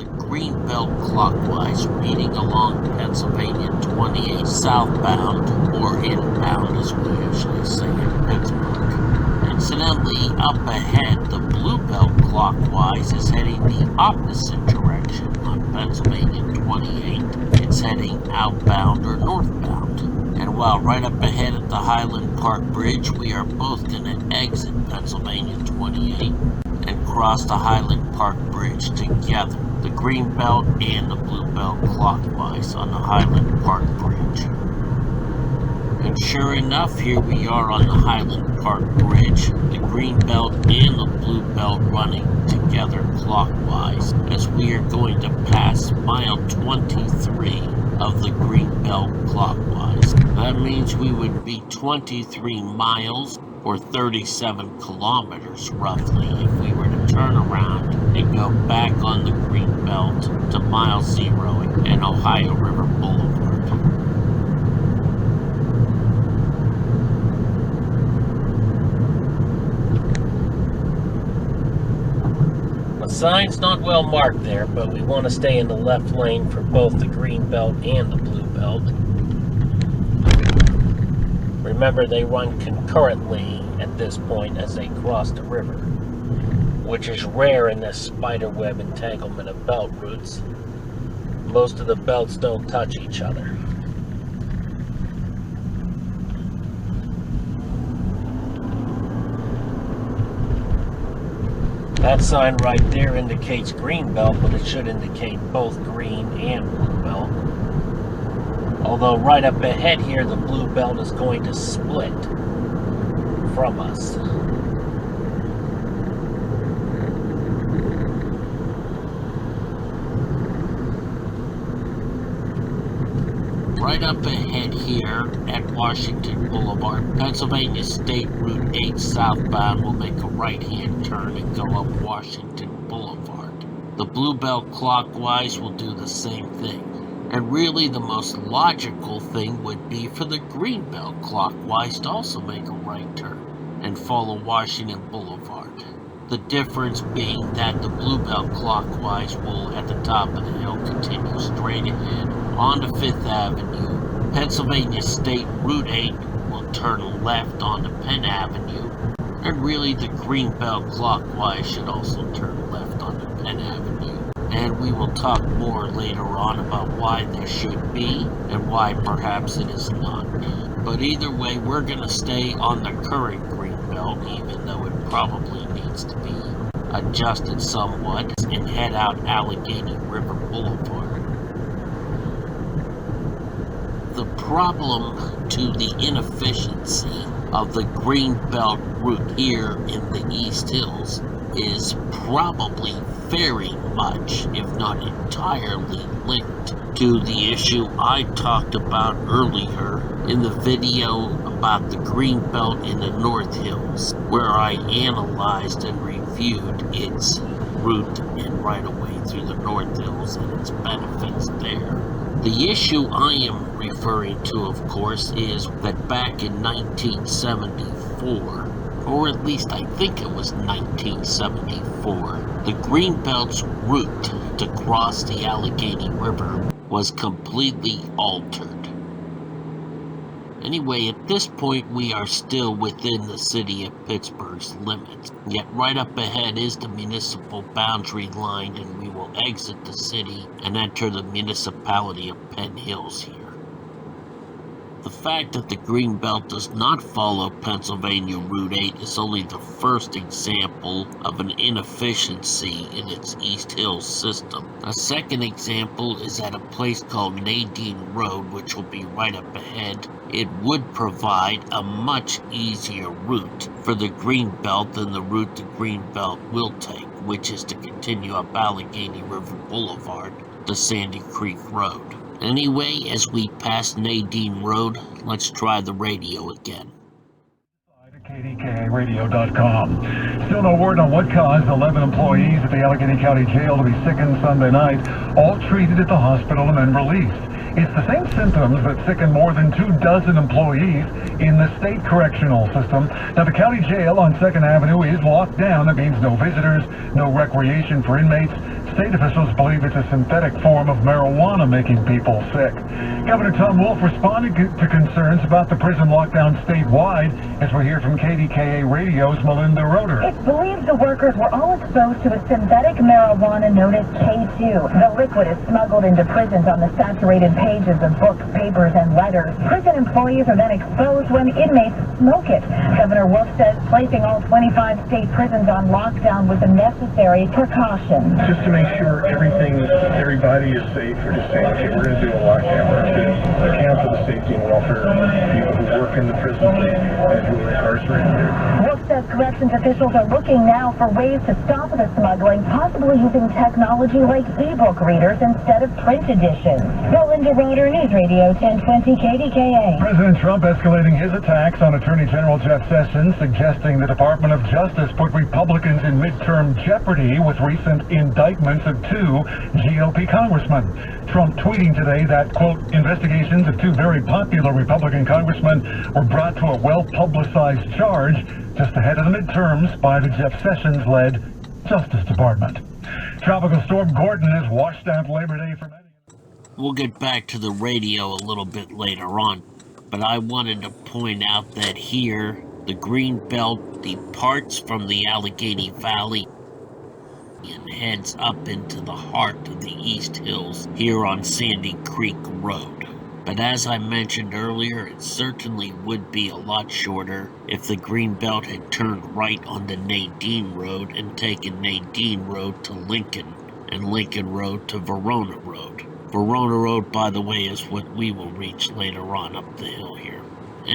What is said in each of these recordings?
the Green Belt Clockwise, reading along Pennsylvania 28 southbound, or inbound as we usually say in Pittsburgh. Incidentally, up ahead, the Blue Belt Clockwise is heading the opposite direction on Pennsylvania 28. It's heading outbound or northbound. And while right up ahead at the Highland Park Bridge, we are both going to exit Pennsylvania 28 and cross the Highland Park Bridge together, the Green Belt and the Blue Belt Clockwise on the Highland Park Bridge. And sure enough, here we are on the Highland Park Bridge, the Green Belt and the Blue Belt running together clockwise, as we are going to pass mile 23 of the Green Belt Clockwise. That means we would be 23 miles or 37 kilometers roughly if we were to turn around and go back on the Green Belt to mile 0 and Ohio River Boulevard. The sign's not well marked there, but we want to stay in the left lane for both the Green Belt and the Blue Belt. Remember, they run concurrently at this point as they cross the river, which is rare in this spiderweb entanglement of belt routes. Most of the belts don't touch each other. That sign right there indicates Green Belt, but it should indicate both Green and Blue Belt. Although right up ahead here, the Blue Belt is going to split from us. Right up ahead here at Washington Boulevard, Pennsylvania State Route 8 southbound will make a right-hand turn and go up Washington Boulevard. The Blue Belt Clockwise will do the same thing. And really the most logical thing would be for the Green Belt Clockwise to also make a right turn and follow Washington Boulevard. The difference being that the Blue Belt Clockwise will, at the top of the hill, continue straight ahead onto 5th Avenue. Pennsylvania State Route 8 will turn left onto Penn Avenue. And really the Green Belt Clockwise should also turn left onto Penn Avenue. And we will talk more later on about why there should be and why perhaps it is not. But either way, we're going to stay on the current Green Belt, even though it probably needs to be adjusted somewhat, and head out Allegheny River Boulevard. The problem to the inefficiency of the Green Belt route here in the East Hills is probably very much, if not entirely, linked to the issue I talked about earlier in the video about the Green Belt in the North Hills, where I analyzed and reviewed its route and right-of-way through the North Hills and its benefits there. The issue I am referring to, of course, is that back in 1974, or at least I think it was 1974, the Green Belt's route to cross the Allegheny River was completely altered. Anyway, at this point we are still within the city of Pittsburgh's limits, yet right up ahead is the municipal boundary line, and we will exit the city and enter the municipality of Penn Hills here. The fact that the Green Belt does not follow Pennsylvania Route 8 is only the first example of an inefficiency in its East Hills system. A second example is at a place called Nadine Road, which will be right up ahead. It would provide a much easier route for the Green Belt than the route the Green Belt will take, which is to continue up Allegheny River Boulevard to Sandy Creek Road. Anyway, as we pass Nadine Road, let's try the radio again. KDKARadio.com. Still no word on what caused 11 employees at the Allegheny County Jail to be sickened Sunday night, all treated at the hospital and then released. It's the same symptoms that sickened more than 24 employees in the state correctional system. Now, the county jail on 2nd Avenue is locked down. That means no visitors, no recreation for inmates. State officials believe it's a synthetic form of marijuana making people sick. Governor Tom Wolf responded to concerns about the prison lockdown statewide, as we hear from KDKA Radio's Melinda Roeder. It's believed the workers were all exposed to a synthetic marijuana known as K2. The liquid is smuggled into prisons on the saturated pages of books, papers, and letters. Prison employees are then exposed when inmates smoke it. Governor Wolf says placing all 25 state prisons on lockdown was a necessary precaution. Just to make sure everybody is safe, we're just saying, okay, we're going to do a lockdown. We're going to account for the safety and welfare of people who work in the prison and who are incarcerated there. Wolf says corrections officials are looking now for ways to stop the smuggling, possibly using technology like e-book readers instead of print editions. Melinda Roeder, News Radio 1020 KDKA. President Trump escalating his attacks on Attorney General Jeff Sessions, suggesting the Department of Justice put Republicans in midterm jeopardy with recent indictments of 2 GOP congressmen. Trump tweeting today that, quote, investigations of 2 very popular Republican congressmen were brought to a well-publicized charge just ahead of the midterms by the Jeff Sessions-led Justice Department. Tropical Storm Gordon has washed out Labor Day for many. We'll get back to the radio a little bit later on, but I wanted to point out that here, the Green Belt departs from the Allegheny Valley and heads up into the heart of the East Hills here on Sandy Creek Road. But as I mentioned earlier, it certainly would be a lot shorter if the Green Belt had turned right onto Nadine Road and taken Nadine Road to Lincoln, and Lincoln Road to Verona Road. Verona Road, by the way, is what we will reach later on up the hill here.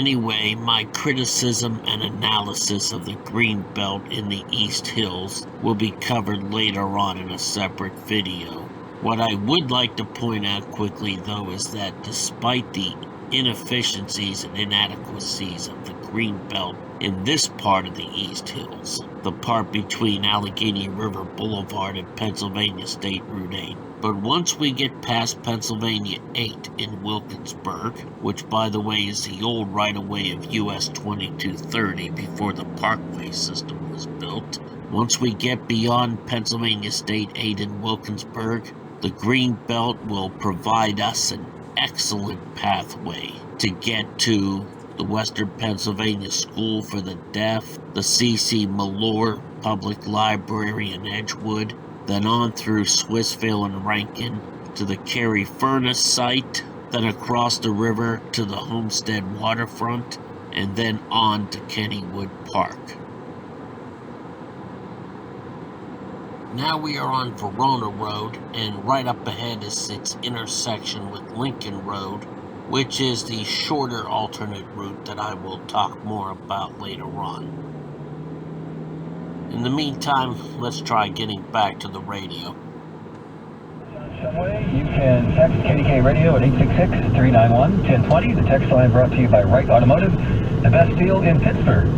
Anyway, my criticism and analysis of the Green Belt in the East Hills will be covered later on in a separate video. What I would like to point out quickly, though, is that despite the inefficiencies and inadequacies of the Green Belt in this part of the East Hills, the part between Allegheny River Boulevard and Pennsylvania State Route 8, but once we get past Pennsylvania 8 in Wilkinsburg, which by the way is the old right-of-way of US 2230 before the parkway system was built, once we get beyond Pennsylvania State 8 in Wilkinsburg, the Green Belt will provide us an excellent pathway to get to the Western Pennsylvania School for the Deaf, the C.C. Malore Public Library in Edgewood, then on through Swissville and Rankin to the Cary Furnace site, then across the river to the Homestead waterfront, and then on to Kennywood Park. Now we are on Verona Road, and right up ahead is its intersection with Lincoln Road, which is the shorter alternate route that I will talk more about later on. In the meantime, let's try getting back to the radio. You can text KDK Radio at 866-391-1020. The text line brought to you by Wright Automotive, the best deal in Pittsburgh.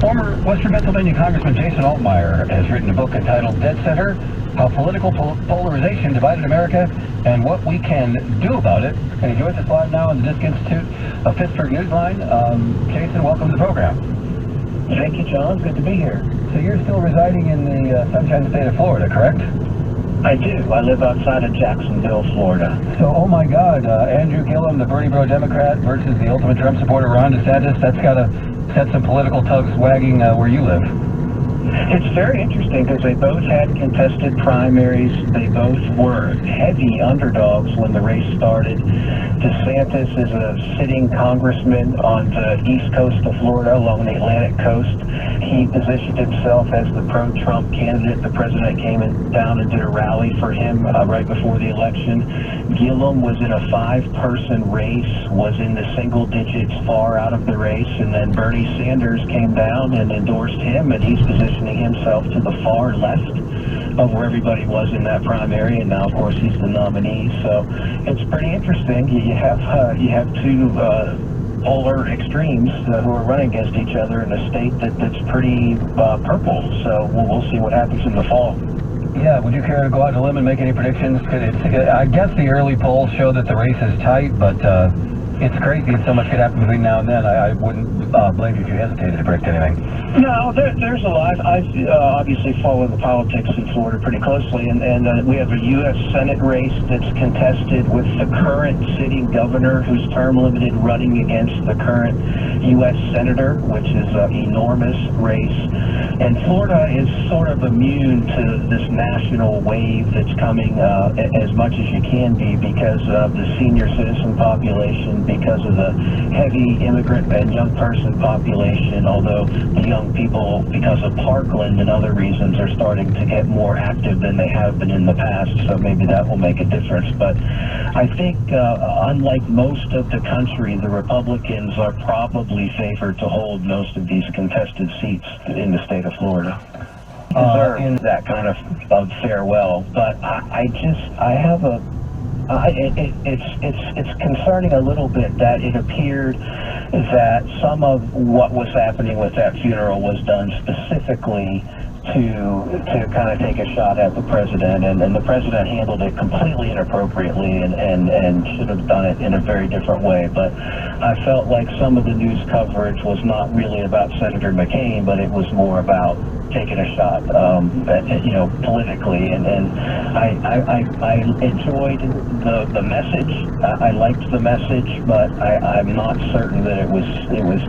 Former Western Pennsylvania Congressman Jason Altmeier has written a book entitled Dead Center, How Political Polarization Divided America and What We Can Do About It. And he joins us live now on the Disc Institute of Pittsburgh Newsline. Jason, welcome to the program. Thank you, John. Good to be here. So you're still residing in the Sunshine State of Florida, correct? I do. I live outside of Jacksonville, Florida. So, oh my God, Andrew Gillum, the Bernie Bro Democrat versus the ultimate Trump supporter Ron DeSantis, that's got to set some political tugs wagging where you live. It's very interesting because they both had contested primaries. They both were heavy underdogs when the race started. DeSantis is a sitting congressman on the east coast of Florida along the Atlantic coast. He positioned himself as the pro-Trump candidate. The president came down and did a rally for him right before the election. Gillum was in a 5-person race, was in the single digits far out of the race, and then Bernie Sanders came down and endorsed him, and he's positioning himself to the far left of where everybody was in that primary, and now of course he's the nominee. So it's pretty interesting. You have two polar extremes who are running against each other in a state that's pretty purple. So we'll see what happens in the fall. Yeah, would you care to go out on a limb and make any predictions? I guess the early polls show that the race is tight, but It's crazy, and so much could happen between now and then. I wouldn't blame you if you hesitated to predict anything. No, there's a lot. I've obviously followed the politics in Florida pretty closely, and we have a U.S. Senate race that's contested with the current sitting governor who's term limited running against the current U.S. senator, which is an enormous race. And Florida is sort of immune to this national wave that's coming as much as you can be because of the senior citizen population, because of the heavy immigrant and young person population, although the young people, because of Parkland and other reasons, are starting to get more active than they have been in the past, so maybe that will make a difference. But I think, unlike most of the country, the Republicans are probably favored to hold most of these contested seats in the state of Florida. Deserve that kind of farewell, but it's concerning a little bit that it appeared that some of what was happening with that funeral was done specifically to kind of take a shot at the president, and the president handled it completely inappropriately and should have done it in a very different way. But I felt like some of the news coverage was not really about Senator McCain, but it was more about taking a shot, politically, and I enjoyed the message. I liked the message, but I'm not certain that it was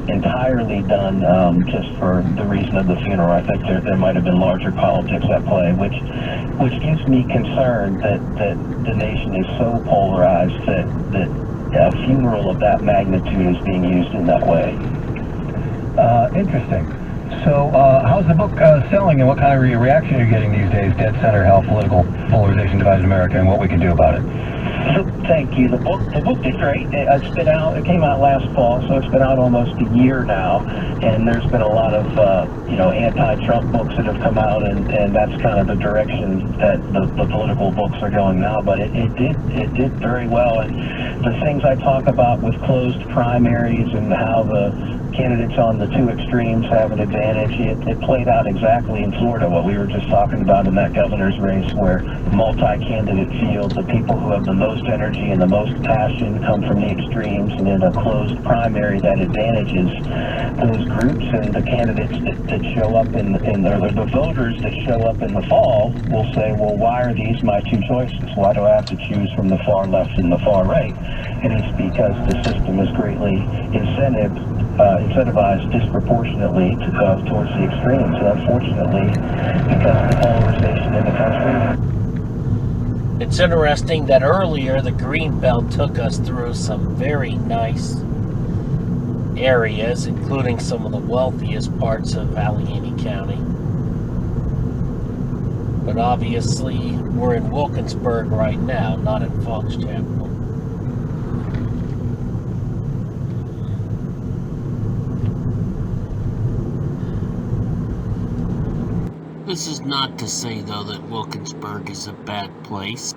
entirely done just for the reason of the funeral. I think there might have been larger politics at play, which gives me concern that the nation is so polarized that a funeral of that magnitude is being used in that way. Interesting. So, how's the book selling, and what kind of reaction are you getting these days? Dead center, how political polarization divides America, and what we can do about it. Thank you. The book did great. It's been out. It came out last fall, so it's been out almost a year now. And there's been a lot of anti-Trump books that have come out, and that's kind of the direction that the political books are going now. But it did very well. And the things I talk about with closed primaries and how the candidates on the two extremes have an advantage, it played out exactly in Florida, what we were just talking about in that governor's race, where multi-candidate field, the people who have the most energy and the most passion come from the extremes, and in a closed primary that advantages those groups, and the candidates that show up or the voters that show up in the fall will say, well, why are these my two choices? Why do I have to choose from the far left and the far right? And it's because the system is greatly incentivized disproportionately towards the extremes, and unfortunately, because of the polarization in the country. It's interesting that earlier the Green Belt took us through some very nice areas, including some of the wealthiest parts of Allegheny County. But obviously, we're in Wilkinsburg right now, not in Fox Chapel. This is not to say, though, that Wilkinsburg is a bad place.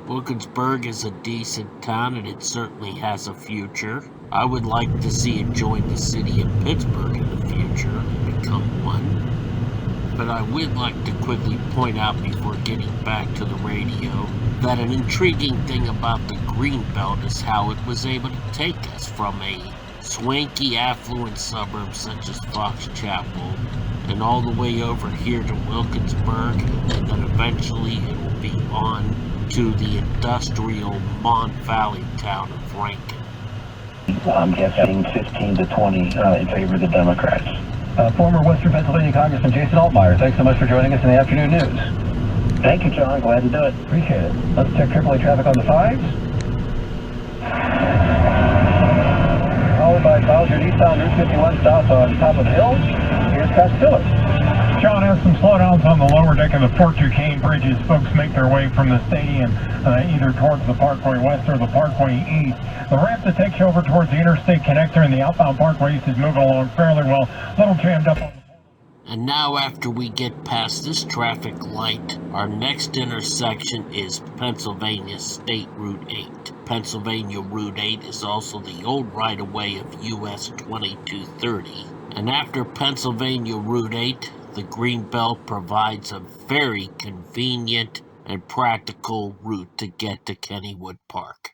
Wilkinsburg is a decent town, and it certainly has a future. I would like to see it join the city of Pittsburgh in the future and become one. But I would like to quickly point out before getting back to the radio that an intriguing thing about the Green Belt is how it was able to take us from a swanky, affluent suburb such as Fox Chapel and all the way over here to Wilkinsburg, and then eventually it will be on to the industrial Mon Valley town of Rankin. I'm guessing 15 to 20 in favor of the Democrats. Former Western Pennsylvania Congressman Jason Altmeier, thanks so much for joining us in the afternoon news. Thank you, John. Glad to do it. Appreciate it. Let's check AAA traffic on the 5s. Followed by Bowser eastbound Route 51 south on top of the hills. Here's Scott Phillips. John, has some slowdowns on the lower deck of the Fort Duquesne Bridge as folks make their way from the stadium either towards the Parkway West or the Parkway East. The ramp that takes you over towards the Interstate Connector and the outbound Parkway East is moving along fairly well. A little jammed up on the... And now, after we get past this traffic light, our next intersection is Pennsylvania State Route 8. Pennsylvania Route 8 is also the old right-of-way of US 2230. And after Pennsylvania Route 8, the Green Belt provides a very convenient and practical route to get to Kennywood Park.